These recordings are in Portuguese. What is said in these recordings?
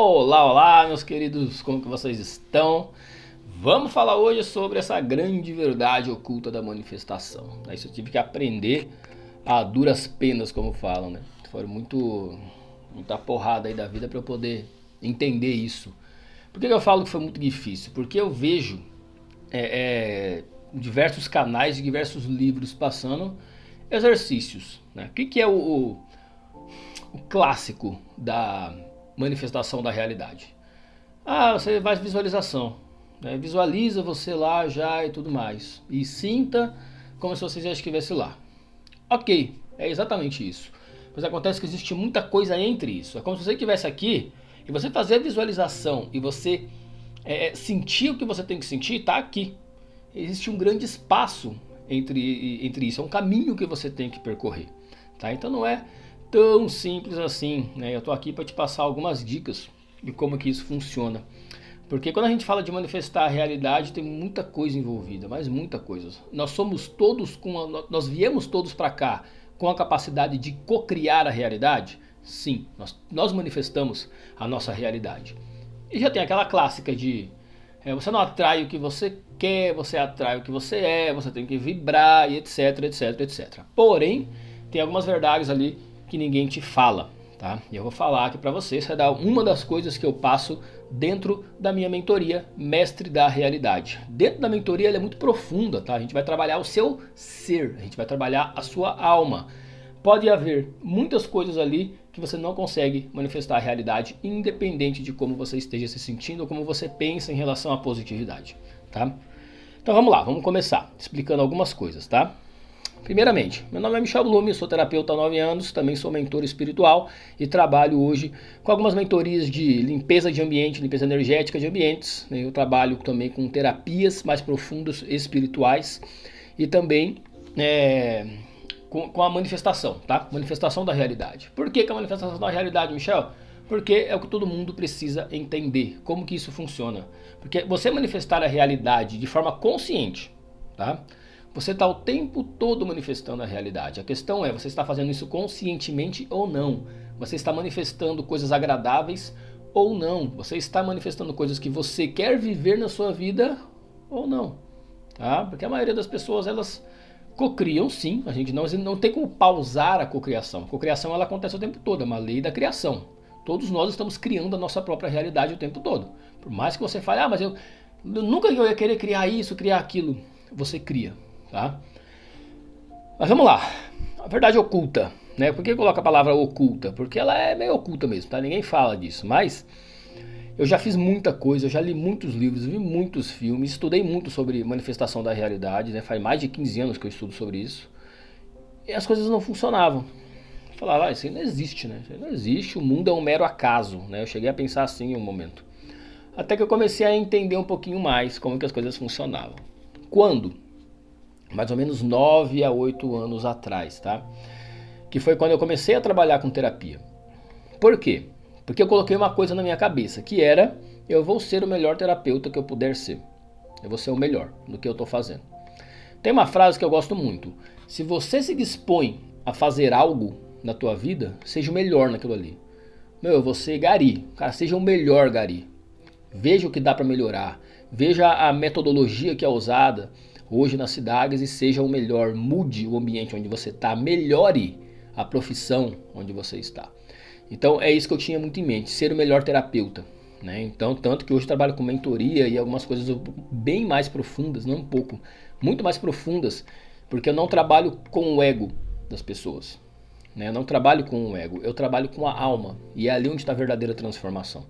Olá, olá, meus queridos, como que vocês estão? Vamos falar hoje sobre essa grande verdade oculta da manifestação. Isso eu tive que aprender a duras penas, como falam, né? Foi muita porrada aí da vida para eu poder entender isso. Por que eu falo que foi muito difícil? Porque eu vejo diversos canais e diversos livros passando exercícios, né? O que é o clássico da manifestação da realidade? Ah, você faz visualização, né? Visualiza você lá já e tudo mais. E sinta como se você já estivesse lá. Ok, é exatamente isso. Mas acontece que existe muita coisa entre isso. É como se você estivesse aqui e você fazer a visualização e você sentir o que você tem que sentir, está aqui. Existe um grande espaço entre isso. É um caminho que você tem que percorrer. Tá? Então não é tão simples assim, né? Eu estou aqui para te passar algumas dicas de como que isso funciona. Porque quando a gente fala de manifestar a realidade, tem muita coisa envolvida, mas muita coisa. Nós viemos todos para cá com a capacidade de co-criar a realidade? Sim, nós manifestamos a nossa realidade. E já tem aquela clássica de você não atrai o que você quer, você atrai o que você tem que vibrar e etc, etc, etc. Porém, tem algumas verdades ali que ninguém te fala, tá? E eu vou falar aqui para vocês, vai dar uma das coisas que eu passo dentro da minha mentoria Mestre da Realidade. Dentro da mentoria ela é muito profunda, tá? A gente vai trabalhar o seu ser, a gente vai trabalhar a sua alma. Pode haver muitas coisas ali que você não consegue manifestar a realidade, independente de como você esteja se sentindo ou como você pensa em relação à positividade, tá? Então vamos lá, vamos começar explicando algumas coisas, tá? Primeiramente, meu nome é Michel Blume, sou terapeuta há 9 anos, também sou mentor espiritual e trabalho hoje com algumas mentorias de limpeza de ambiente, limpeza energética de ambientes. Eu trabalho também com terapias mais profundas espirituais e também com a manifestação, tá? Manifestação da realidade. Por que a manifestação da realidade, Michel? Porque é o que todo mundo precisa entender, como que isso funciona. Porque você manifestar a realidade de forma consciente, tá? Você está o tempo todo manifestando a realidade. A questão é, você está fazendo isso conscientemente ou não? Você está manifestando coisas agradáveis ou não? Você está manifestando coisas que você quer viver na sua vida ou não? Tá? Porque a maioria das pessoas, elas cocriam sim. A gente não tem como pausar a cocriação. A cocriação ela acontece o tempo todo, é uma lei da criação. Todos nós estamos criando a nossa própria realidade o tempo todo. Por mais que você fale, mas eu nunca ia querer criar isso, criar aquilo. Você cria. Tá? Mas vamos lá, a verdade oculta, né? Por que coloca a palavra oculta? Porque ela é meio oculta mesmo, tá? Ninguém fala disso, mas eu já fiz muita coisa, eu já li muitos livros, vi muitos filmes, estudei muito sobre manifestação da realidade, né? Faz mais de 15 anos que eu estudo sobre isso e as coisas não funcionavam. Eu falava, isso aí não existe, né? Isso aí não existe, o mundo é um mero acaso, né? Eu cheguei a pensar assim em um momento. Até que eu comecei a entender um pouquinho mais como que as coisas funcionavam. Quando? Mais ou menos 9 a 8 anos atrás, tá? Que foi quando eu comecei a trabalhar com terapia. Por quê? Porque eu coloquei uma coisa na minha cabeça, que era, eu vou ser o melhor terapeuta que eu puder ser. Eu vou ser o melhor no que eu estou fazendo. Tem uma frase que eu gosto muito. Se você se dispõe a fazer algo na tua vida, seja o melhor naquilo ali. Eu vou ser gari. Cara, seja o melhor gari. Veja o que dá para melhorar. Veja a metodologia que é usada hoje nas cidades e seja o melhor. Mude o ambiente onde você está, melhore a profissão onde você está. Então é isso que eu tinha muito em mente, ser o melhor terapeuta, né? Então, tanto que hoje eu trabalho com mentoria e algumas coisas bem mais profundas, não um pouco, muito mais profundas, porque eu não trabalho com o ego das pessoas, né? Eu não trabalho com o ego, eu trabalho com a alma, e é ali onde está a verdadeira transformação.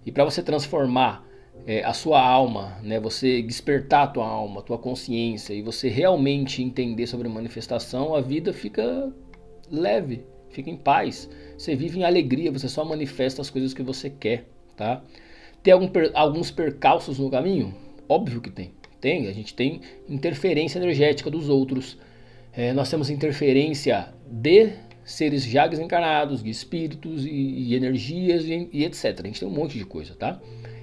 E para você transformar a sua alma, né, você despertar a tua alma, a tua consciência e você realmente entender sobre manifestação, a vida fica leve, fica em paz. Você vive em alegria, você só manifesta as coisas que você quer, tá? Tem alguns percalços no caminho? Óbvio que tem. Tem, a gente tem interferência energética dos outros. Nós temos interferência de seres já desencarnados, de espíritos e energias e etc. A gente tem um monte de coisa, tá?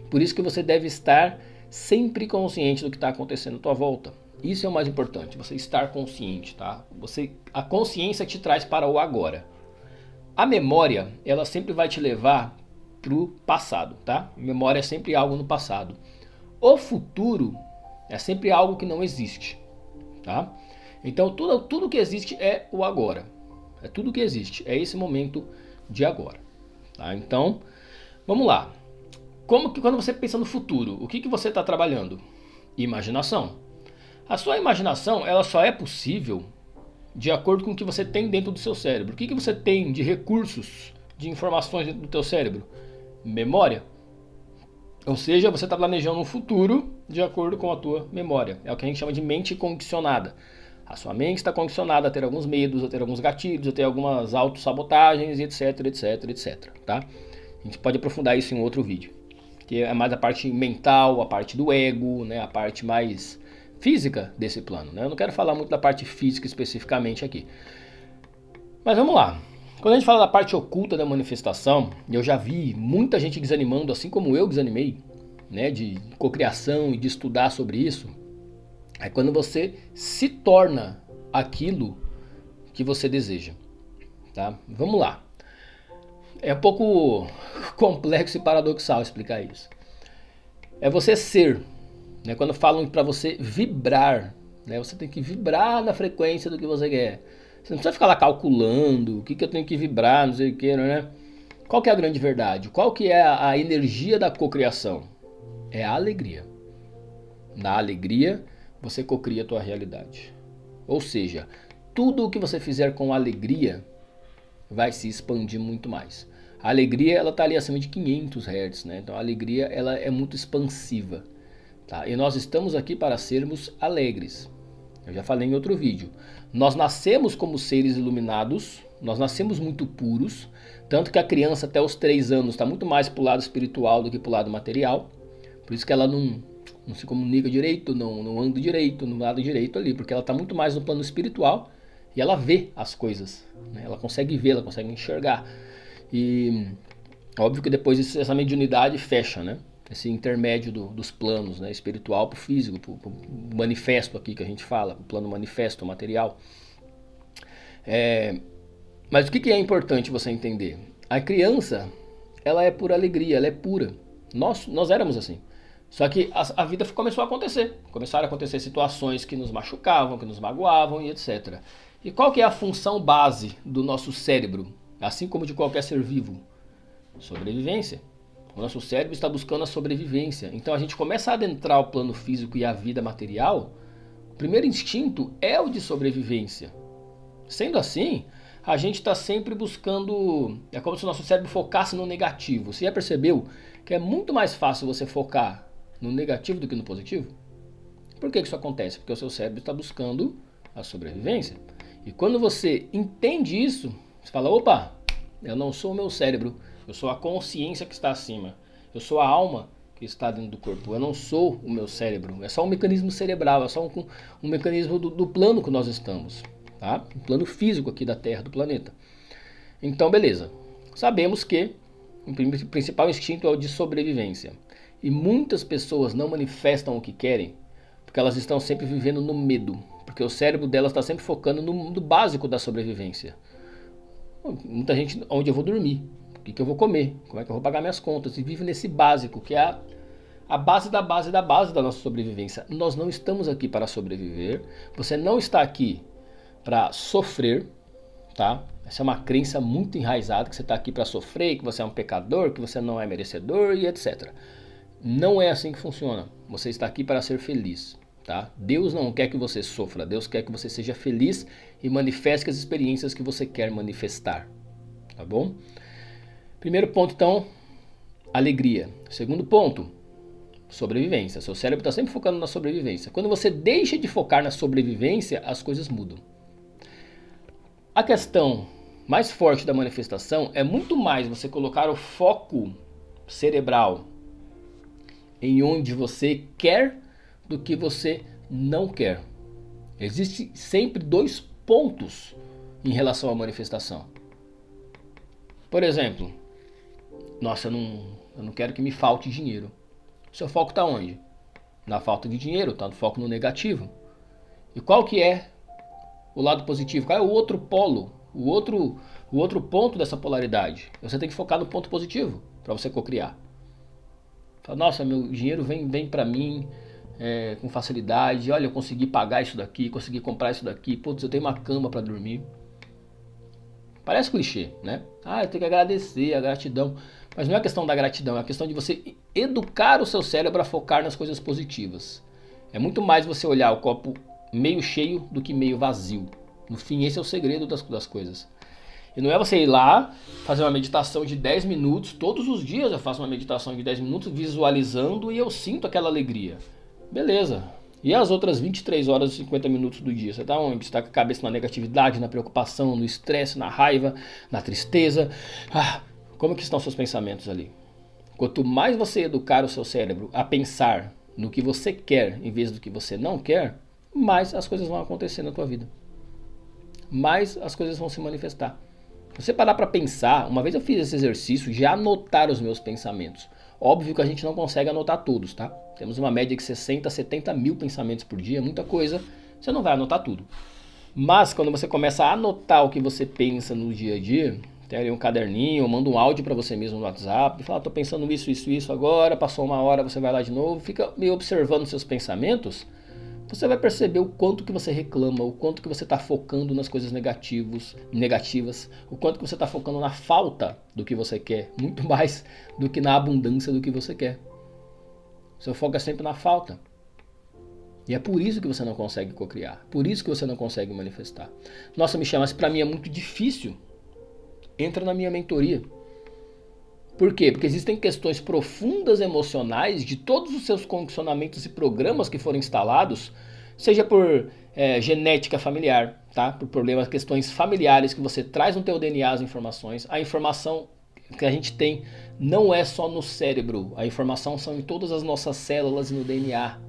Por isso que você deve estar sempre consciente do que está acontecendo à tua volta. Isso é o mais importante, você estar consciente, tá? A consciência te traz para o agora. A memória, ela sempre vai te levar para o passado, tá? Memória é sempre algo no passado. O futuro é sempre algo que não existe, tá? Então tudo que existe é o agora. É tudo que existe, é esse momento de agora, tá? Então, vamos lá. Como que quando você pensa no futuro, o que você está trabalhando? Imaginação. A sua imaginação, ela só é possível de acordo com o que você tem dentro do seu cérebro. O que você tem de recursos, de informações dentro do teu cérebro? Memória. Ou seja, você está planejando um futuro de acordo com a tua memória. É o que a gente chama de mente condicionada. A sua mente está condicionada a ter alguns medos, a ter alguns gatilhos, a ter algumas autossabotagens, etc, etc, etc. Tá? A gente pode aprofundar isso em outro vídeo. Que é mais a parte mental, a parte do ego, né? A parte mais física desse plano, né? Eu não quero falar muito da parte física especificamente aqui. Mas vamos lá. Quando a gente fala da parte oculta da manifestação, eu já vi muita gente desanimando, assim como eu desanimei, né? De cocriação e de estudar sobre isso. É quando você se torna aquilo que você deseja, tá? Vamos lá. É um pouco complexo e paradoxal explicar isso. É você ser, né? Quando falam para você vibrar, né? Você tem que vibrar na frequência do que você quer. Você não precisa ficar lá calculando o que eu tenho que vibrar, não sei o que, né? Qual que é a grande verdade? Qual que é a energia da cocriação? É a alegria. Na alegria, você cocria a tua realidade. Ou seja, tudo o que você fizer com alegria vai se expandir muito mais. A alegria, ela está ali acima de 500 Hz, né? Então a alegria, ela é muito expansiva, tá? E nós estamos aqui para sermos alegres. Eu já falei em outro vídeo. Nós nascemos como seres iluminados, nós nascemos muito puros, tanto que a criança até os 3 anos está muito mais para o lado espiritual do que para o lado material. Por isso que ela não se comunica direito, não anda direito, não anda direito ali, porque ela está muito mais no plano espiritual e ela vê as coisas, né? Ela consegue ver, ela consegue enxergar. E óbvio que depois essa mediunidade fecha, né? Esse intermédio dos planos, né? Espiritual para o físico, para o manifesto aqui que a gente fala, o plano manifesto material. Mas o que é importante você entender? A criança, ela é por alegria, ela é pura. Nós éramos assim. Só que a vida começou a acontecer. Começaram a acontecer situações que nos machucavam, que nos magoavam e etc. E qual que é a função base do nosso cérebro, assim como de qualquer ser vivo? Sobrevivência. O nosso cérebro está buscando a sobrevivência. Então a gente começa a adentrar o plano físico e a vida material. O primeiro instinto é o de sobrevivência. Sendo assim, a gente está sempre buscando... É como se o nosso cérebro focasse no negativo. Você já percebeu que é muito mais fácil você focar no negativo do que no positivo? Por que isso acontece? Porque o seu cérebro está buscando a sobrevivência. E quando você entende isso, você fala, opa, eu não sou o meu cérebro, eu sou a consciência que está acima. Eu sou a alma que está dentro do corpo. Eu não sou o meu cérebro. É só um mecanismo cerebral, é só um mecanismo do plano que nós estamos. Tá? Um plano físico aqui da Terra, do planeta. Então, beleza. Sabemos que o principal instinto é o de sobrevivência. E muitas pessoas não manifestam o que querem porque elas estão sempre vivendo no medo. Porque o cérebro delas está sempre focando no básico da sobrevivência. Muita gente, onde eu vou dormir? O que eu vou comer? Como é que eu vou pagar minhas contas? E vive nesse básico, que é a base da base da base da nossa sobrevivência. Nós não estamos aqui para sobreviver. Você não está aqui para sofrer, tá? Essa é uma crença muito enraizada, que você está aqui para sofrer, que você é um pecador, que você não é merecedor e etc. Não é assim que funciona. Você está aqui para ser feliz, tá? Deus não quer que você sofra. Deus quer que você seja feliz e manifeste as experiências que você quer manifestar, tá bom? Primeiro ponto, então, alegria. Segundo ponto, sobrevivência. Seu cérebro está sempre focando na sobrevivência. Quando você deixa de focar na sobrevivência, as coisas mudam. A questão mais forte da manifestação é muito mais você colocar o foco cerebral em onde você quer do que você não quer. Existem sempre 2 pontos em relação à manifestação. Por exemplo, nossa, eu não quero que me falte dinheiro. O seu foco está onde? Na falta de dinheiro, está no foco no negativo. E qual que é o lado positivo? Qual é o outro polo? O outro ponto dessa polaridade? Você tem que focar no ponto positivo. para você cocriar. Fala, nossa, meu dinheiro vem para mim com facilidade. Olha, eu consegui pagar isso daqui, consegui comprar isso daqui. Putz, eu tenho uma cama para dormir. Parece clichê, né? Eu tenho que agradecer, a gratidão. Mas não é a questão da gratidão, é a questão de você educar o seu cérebro a focar nas coisas positivas. É muito mais você olhar o copo meio cheio do que meio vazio. No fim, esse é o segredo das coisas. E não é você ir lá, fazer uma meditação de 10 minutos. Todos os dias eu faço uma meditação de 10 minutos visualizando e eu sinto aquela alegria. Beleza. E as outras 23 horas e 50 minutos do dia? Você está onde? Você está com a cabeça na negatividade, na preocupação, no estresse, na raiva, na tristeza. Como que estão seus pensamentos ali? Quanto mais você educar o seu cérebro a pensar no que você quer em vez do que você não quer, mais as coisas vão acontecer na tua vida. Mais as coisas vão se manifestar. Se você parar para pensar, uma vez eu fiz esse exercício de anotar os meus pensamentos. Óbvio que a gente não consegue anotar todos, tá? Temos uma média de 60, 70 mil pensamentos por dia, muita coisa. Você não vai anotar tudo. Mas quando você começa a anotar o que você pensa no dia a dia, tem ali um caderninho, manda um áudio para você mesmo no WhatsApp, fala, tô pensando isso agora, passou uma hora, você vai lá de novo, fica meio observando seus pensamentos. Você vai perceber o quanto que você reclama, o quanto que você está focando nas coisas negativas, o quanto que você está focando na falta do que você quer, muito mais do que na abundância do que você quer. Seu foco é sempre na falta. E é por isso que você não consegue cocriar, por isso que você não consegue manifestar. Nossa, Michel, mas para mim é muito difícil. Entra na minha mentoria. Por quê? Porque existem questões profundas emocionais de todos os seus condicionamentos e programas que foram instalados, seja por genética familiar, tá? Por problemas, questões familiares que você traz no teu DNA as informações. A informação que a gente tem não é só no cérebro, a informação são em todas as nossas células e no DNA.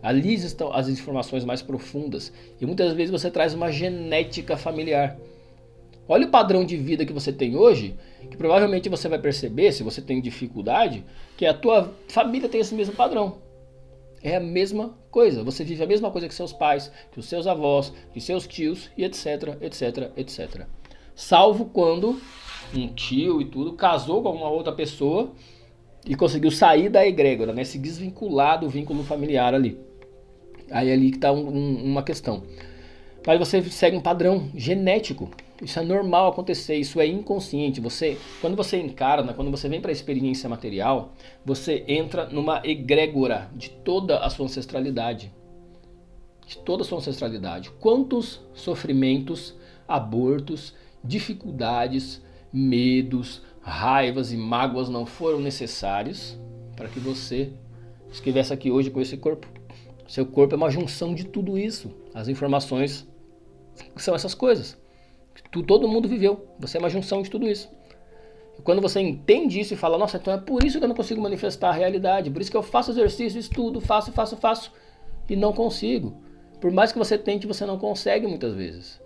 Ali estão as informações mais profundas e muitas vezes você traz uma genética familiar. Olha o padrão de vida que você tem hoje, que provavelmente você vai perceber, se você tem dificuldade, que a tua família tem esse mesmo padrão. É a mesma coisa, você vive a mesma coisa que seus pais, que os seus avós, que seus tios e etc, etc, etc. Salvo quando um tio e tudo casou com uma outra pessoa e conseguiu sair da egrégora, né? Se desvincular do vínculo familiar ali. Aí é ali que está uma questão. Mas você segue um padrão genético. Isso é normal acontecer, isso é inconsciente. Quando você encarna, quando você vem para a experiência material, você entra numa egrégora de toda a sua ancestralidade. De toda a sua ancestralidade. Quantos sofrimentos, abortos, dificuldades, medos, raivas e mágoas não foram necessários para que você estivesse aqui hoje com esse corpo? Seu corpo é uma junção de tudo isso. As informações são essas coisas. Todo mundo viveu. Você é uma junção de tudo isso. E quando você entende isso e fala, nossa, então é por isso que eu não consigo manifestar a realidade. Por isso que eu faço exercício, estudo, faço. E não consigo. Por mais que você tente, você não consegue muitas vezes.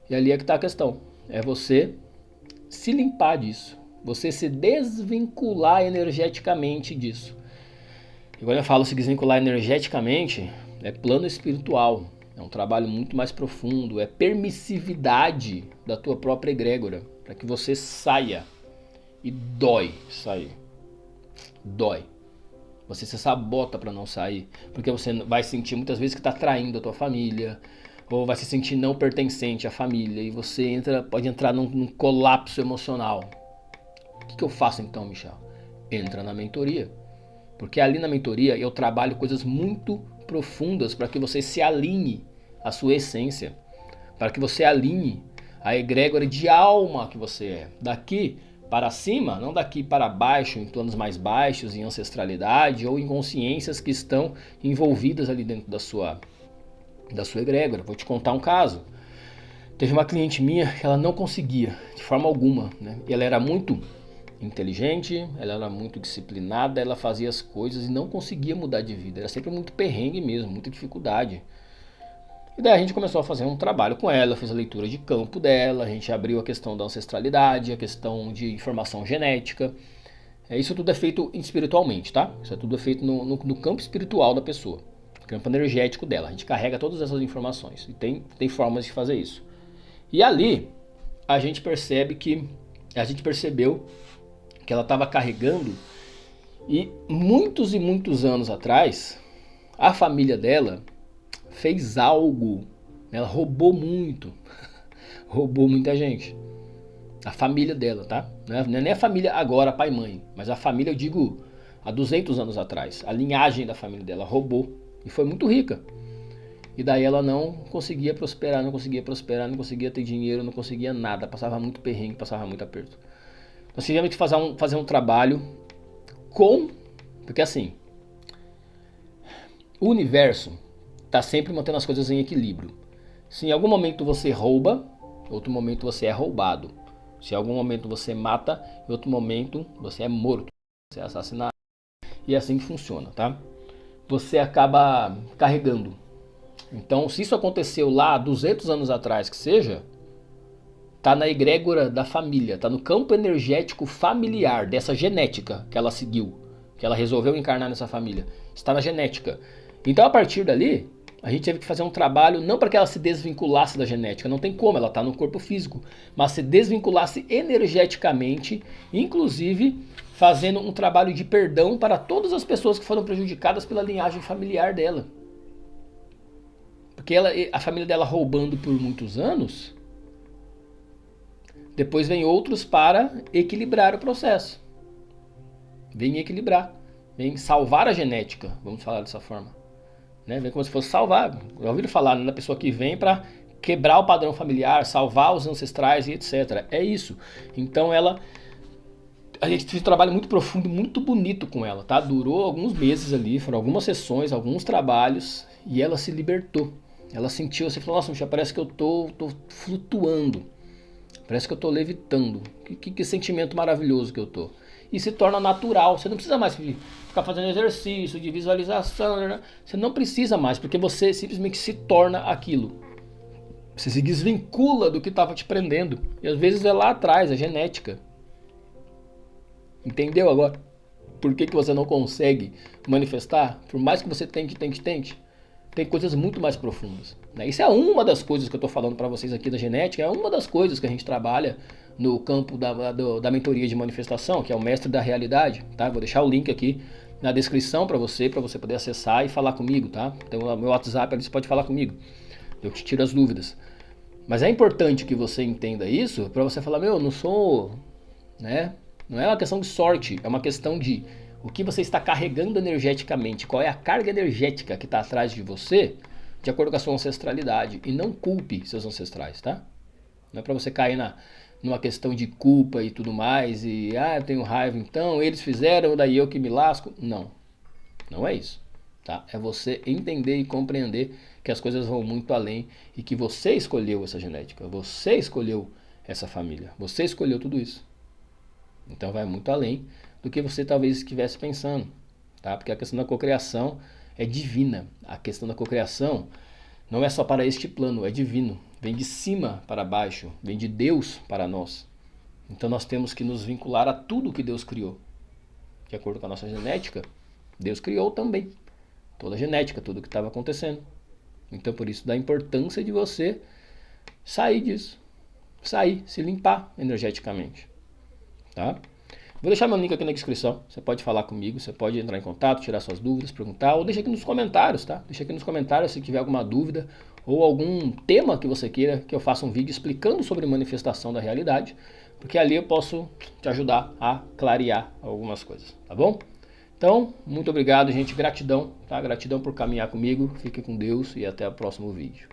E ali é que está a questão. É você se limpar disso. Você se desvincular energeticamente disso. E quando eu falo se desvincular energeticamente, é plano espiritual. É um trabalho muito mais profundo, é permissividade da tua própria egrégora, para que você saia. E dói sair. Dói. Você se sabota para não sair, porque você vai sentir muitas vezes que está traindo a tua família, ou vai se sentir não pertencente à família, e você pode entrar num colapso emocional. O que eu faço então, Michel? Entra na mentoria. Porque ali na mentoria eu trabalho coisas muito profundas para que você se alinhe à sua essência, para que você alinhe a egrégora de alma que você é. Daqui para cima, não daqui para baixo, em planos mais baixos, em ancestralidade ou em consciências que estão envolvidas ali dentro da sua egrégora. Vou te contar um caso. Teve uma cliente minha que ela não conseguia, de forma alguma, né? E ela era muito inteligente, ela era muito disciplinada, ela fazia as coisas e não conseguia mudar de vida. Era sempre muito perrengue mesmo, muita dificuldade. E daí a gente começou a fazer um trabalho com ela, fez a leitura de campo dela, a gente abriu a questão da ancestralidade, a questão de informação genética. Isso tudo é feito espiritualmente, tá? Isso é tudo feito no campo espiritual da pessoa, no campo energético dela. A gente carrega todas essas informações e tem formas de fazer isso. E ali a gente percebeu que ela estava carregando, e muitos anos atrás, a família dela fez algo, ela roubou muito, roubou muita gente. A família dela, tá? Não é nem a família agora, pai e mãe, mas a família, eu digo, há 200 anos atrás. A linhagem da família dela roubou e foi muito rica. E daí ela não conseguia prosperar, não conseguia ter dinheiro, não conseguia nada. Passava muito perrengue, passava muito aperto. Nós tivemos que fazer um trabalho com... Porque assim, o universo está sempre mantendo as coisas em equilíbrio. Se em algum momento você rouba, em outro momento você é roubado. Se em algum momento você mata, em outro momento você é morto, você é assassinado. E é assim que funciona, tá? Você acaba carregando. Então, se isso aconteceu lá 200 anos atrás, que seja, tá na egrégora da família, tá no campo energético familiar, dessa genética que ela seguiu, que ela resolveu encarnar nessa família. Está na genética. Então, a partir dali, a gente teve que fazer um trabalho, não para que ela se desvinculasse da genética, não tem como, ela está no corpo físico, mas se desvinculasse energeticamente, inclusive fazendo um trabalho de perdão para todas as pessoas que foram prejudicadas pela linhagem familiar dela. Porque a família dela roubando por muitos anos, depois vem outros para equilibrar o processo. Vem equilibrar, vem salvar a genética, vamos falar dessa forma. Né? Vem como se fosse salvar. Já ouviram falar, né, da pessoa que vem para quebrar o padrão familiar, salvar os ancestrais e etc. É isso. Então a gente fez um trabalho muito profundo, muito bonito com ela, tá? Durou alguns meses ali, foram algumas sessões, alguns trabalhos, e ela se libertou. Ela sentiu, você falou, nossa, Michel, parece que eu tô flutuando. Parece que eu tô levitando. Que sentimento maravilhoso que eu tô. E se torna natural. Você não precisa mais ficar fazendo exercício de visualização. Né? Você não precisa mais, porque você simplesmente se torna aquilo. Você se desvincula do que estava te prendendo. E às vezes é lá atrás, é genética. Entendeu agora? Por que você não consegue manifestar? Por mais que você tente. Tem coisas muito mais profundas. Né? Isso é uma das coisas que eu estou falando para vocês aqui da genética. É uma das coisas que a gente trabalha no campo da mentoria de manifestação, que é o mestre da realidade. Tá? Vou deixar o link aqui na descrição para você poder acessar e falar comigo. Tá? Tem o meu WhatsApp ali, você pode falar comigo. Eu te tiro as dúvidas. Mas é importante que você entenda isso para você falar, eu não sou... Né? Não é uma questão de sorte, é uma questão de o que você está carregando energeticamente, qual é a carga energética que está atrás de você, de acordo com a sua ancestralidade. E não culpe seus ancestrais, tá? Não é para você cair numa questão de culpa e tudo mais, e eu tenho raiva então, eles fizeram, daí eu que me lasco. Não, não é isso. Tá? É você entender e compreender que as coisas vão muito além e que você escolheu essa genética, você escolheu essa família, você escolheu tudo isso. Então vai muito além do que você talvez estivesse pensando, tá? Porque a questão da cocriação é divina. A questão da cocriação não é só para este plano, é divino. Vem de cima para baixo, vem de Deus para nós. Então nós temos que nos vincular a tudo que Deus criou. De acordo com a nossa genética, Deus criou também toda a genética, tudo o que estava acontecendo. Então por isso da importância de você sair disso. Sair, se limpar energeticamente. Tá? Vou deixar meu link aqui na descrição. Você pode falar comigo, você pode entrar em contato, tirar suas dúvidas, perguntar, ou deixa aqui nos comentários, tá? Deixa aqui nos comentários se tiver alguma dúvida ou algum tema que você queira que eu faça um vídeo explicando sobre manifestação da realidade, porque ali eu posso te ajudar a clarear algumas coisas, tá bom? Então, muito obrigado, gente. Gratidão, tá? Gratidão por caminhar comigo. Fique com Deus e até o próximo vídeo.